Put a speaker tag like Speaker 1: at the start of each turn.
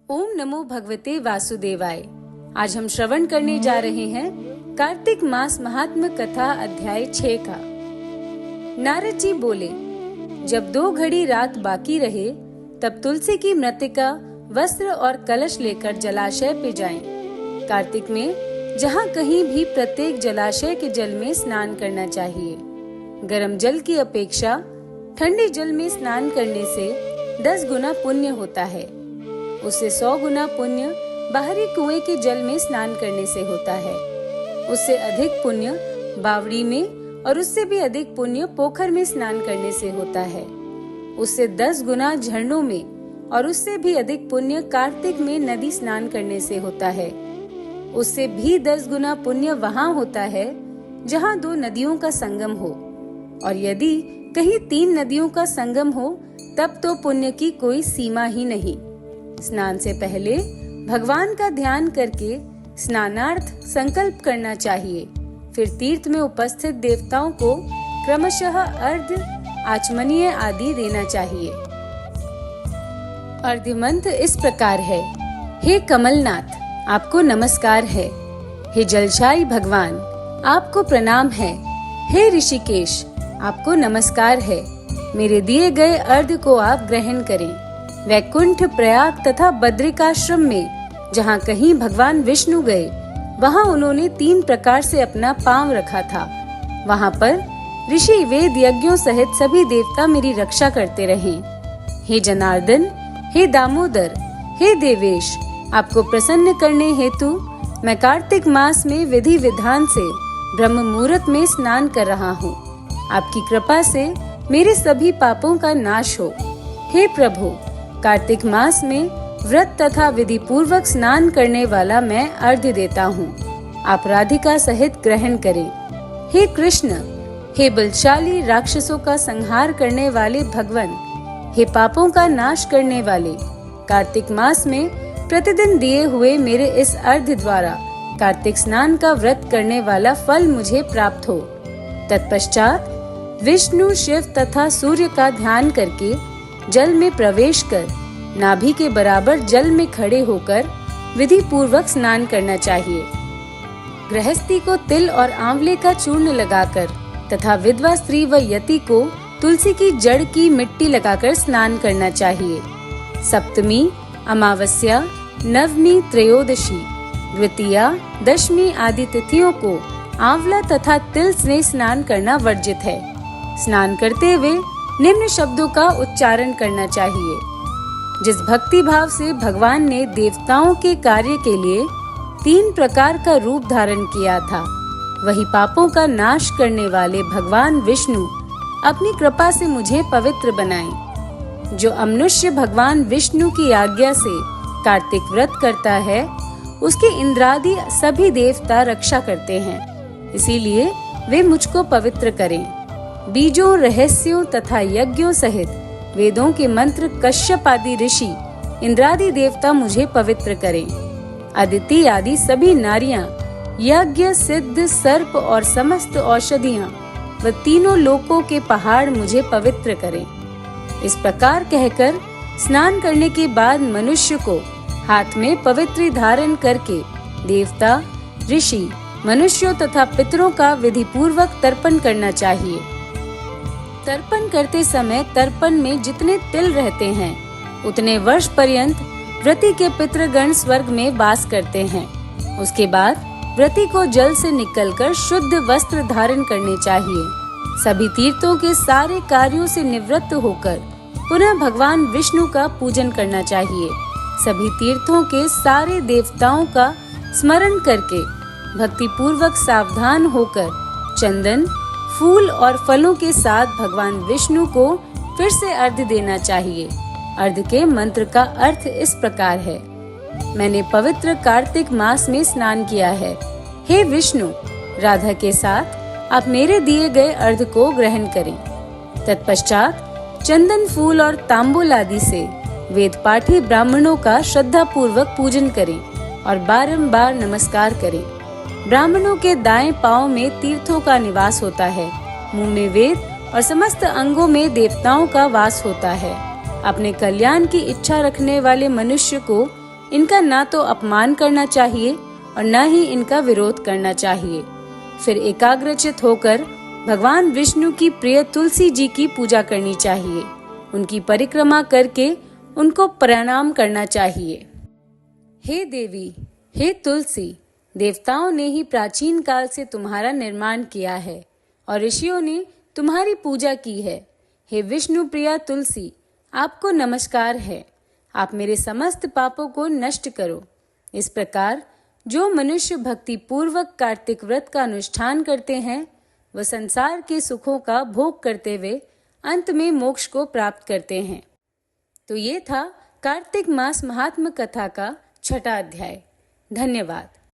Speaker 1: ओम नमो भगवते वासुदेवाय। आज हम श्रवण करने जा रहे हैं कार्तिक मास महात्म कथा अध्याय 6 का। नारद जी बोले, जब 2 घड़ी रात बाकी रहे तब तुलसी की मृतिका, वस्त्र और कलश लेकर जलाशय पे जाएं। कार्तिक में जहाँ कहीं भी प्रत्येक जलाशय के जल में स्नान करना चाहिए। गर्म जल की अपेक्षा ठंडे जल में स्नान करने से 10 गुना पुण्य होता है। उससे 100 गुना पुण्य बाहरी कुएं के जल में स्नान करने से होता है। उससे अधिक पुण्य बावड़ी में और उससे भी अधिक पुण्य पोखर में स्नान करने से होता है। उससे 10 गुना झरनों में और उससे भी अधिक पुण्य कार्तिक में नदी स्नान करने से होता है। उससे भी 10 गुना पुण्य वहाँ होता है जहाँ 2 नदियों का संगम हो, और यदि कहीं 3 नदियों का संगम हो तब तो पुण्य की कोई सीमा ही नहीं। स्नान से पहले भगवान का ध्यान करके स्नानार्थ संकल्प करना चाहिए। फिर तीर्थ में उपस्थित देवताओं को क्रमशः अर्घ्य, आचमनीय आदि देना चाहिए। अर्घ्य मंत्र इस प्रकार है। हे कमलनाथ, आपको नमस्कार है। हे जलशायी भगवान, आपको प्रणाम है। हे ऋषिकेश, आपको नमस्कार है। मेरे दिए गए अर्घ्य को आप ग्रहण करें। वैकुंठ, प्रयाग तथा बद्रिकाश्रम में जहाँ कहीं भगवान विष्णु गए, वहाँ उन्होंने 3 प्रकार से अपना पांव रखा था। वहाँ पर ऋषि, वेद, यज्ञों सहित सभी देवता मेरी रक्षा करते रहे। हे जनार्दन, हे दामोदर, हे देवेश, आपको प्रसन्न करने हेतु मैं कार्तिक मास में विधि विधान से ब्रह्म मुहूर्त में स्नान कर रहा हूँ। आपकी कृपा से मेरे सभी पापों का नाश हो। हे प्रभु, कार्तिक मास में व्रत तथा विधि पूर्वक स्नान करने वाला मैं अर्घ्य देता हूँ। आप राधिका सहित ग्रहण करें। हे कृष्ण, हे बलशाली राक्षसों का संहार करने वाले भगवान, हे पापों का नाश करने वाले, कार्तिक मास में प्रतिदिन दिए हुए मेरे इस अर्घ्य द्वारा कार्तिक स्नान का व्रत करने वाला फल मुझे प्राप्त हो। तत्पश्चात विष्णु, शिव तथा सूर्य का ध्यान करके जल में प्रवेश कर नाभि के बराबर जल में खड़े होकर विधि पूर्वक स्नान करना चाहिए। गृहस्थी को तिल और आंवले का चूर्ण लगाकर तथा विधवा स्त्री व यति को तुलसी की जड़ की मिट्टी लगाकर स्नान करना चाहिए। सप्तमी, अमावस्या, नवमी, त्रयोदशी, द्वितीया, दशमी आदि तिथियों को आंवला तथा तिल से स्नान करना वर्जित है। स्नान करते हुए निम्न शब्दों का उच्चारण करना चाहिए। जिस भक्ति भाव से भगवान ने देवताओं के कार्य के लिए 3 प्रकार का रूप धारण किया था, वही पापों का नाश करने वाले भगवान विष्णु अपनी कृपा से मुझे पवित्र बनाएं। जो अमनुष्य भगवान विष्णु की आज्ञा से कार्तिक व्रत करता है, उसके इंद्रादि सभी देवता रक्षा करते हैं। इसीलिए वे मुझको पवित्र करें। बीजों, रहस्यों तथा यज्ञों सहित वेदों के मंत्र, कश्यप आदि ऋषि, इंद्रादि देवता मुझे पवित्र करें। अदिति आदि सभी नारियां, यज्ञ, सिद्ध, सर्प और समस्त औषधियां व तीनों लोकों के पहाड़ मुझे पवित्र करें। इस प्रकार कहकर स्नान करने के बाद मनुष्य को हाथ में पवित्र धारण करके देवता, ऋषि, मनुष्यों तथा पितरों का विधि पूर्वक तर्पण करना चाहिए। तर्पण करते समय तर्पण में जितने तिल रहते हैं उतने वर्ष पर्यंत व्रती के पितृगण स्वर्ग में वास करते हैं। उसके बाद व्रती को जल से निकलकर शुद्ध वस्त्र धारण करने चाहिए। सभी तीर्थों के सारे कार्यों से निवृत्त होकर पुनः भगवान विष्णु का पूजन करना चाहिए। सभी तीर्थों के सारे देवताओं का स्मरण करके भक्ति पूर्वक सावधान होकर चंदन, फूल और फलों के साथ भगवान विष्णु को फिर से अर्घ्य देना चाहिए। अर्घ्य के मंत्र का अर्थ इस प्रकार है। मैंने पवित्र कार्तिक मास में स्नान किया है। हे विष्णु, राधा के साथ आप मेरे दिए गए अर्घ्य को ग्रहण करें। तत्पश्चात चंदन, फूल और तांबूल आदि से वेद पाठी ब्राह्मणों का श्रद्धा पूर्वक पूजन करें और बारंबार नमस्कार करें। ब्राह्मणों के दाएं पांव में तीर्थों का निवास होता है। मुंह में वेद और समस्त अंगों में देवताओं का वास होता है। अपने कल्याण की इच्छा रखने वाले मनुष्य को इनका ना तो अपमान करना चाहिए और न ही इनका विरोध करना चाहिए। फिर एकाग्रचित होकर भगवान विष्णु की प्रिय तुलसी जी की पूजा करनी चाहिए। उनकी परिक्रमा करके उनको प्रणाम करना चाहिए। हे देवी, हे तुलसी, देवताओं ने ही प्राचीन काल से तुम्हारा निर्माण किया है और ऋषियों ने तुम्हारी पूजा की है। हे विष्णु प्रिया तुलसी, आपको नमस्कार है। आप मेरे समस्त पापों को नष्ट करो। इस प्रकार जो मनुष्य भक्ति पूर्वक कार्तिक व्रत का अनुष्ठान करते हैं, वह संसार के सुखों का भोग करते हुए अंत में मोक्ष को प्राप्त करते हैं। तो ये था कार्तिक मास महात्म कथा का 6वां अध्याय। धन्यवाद।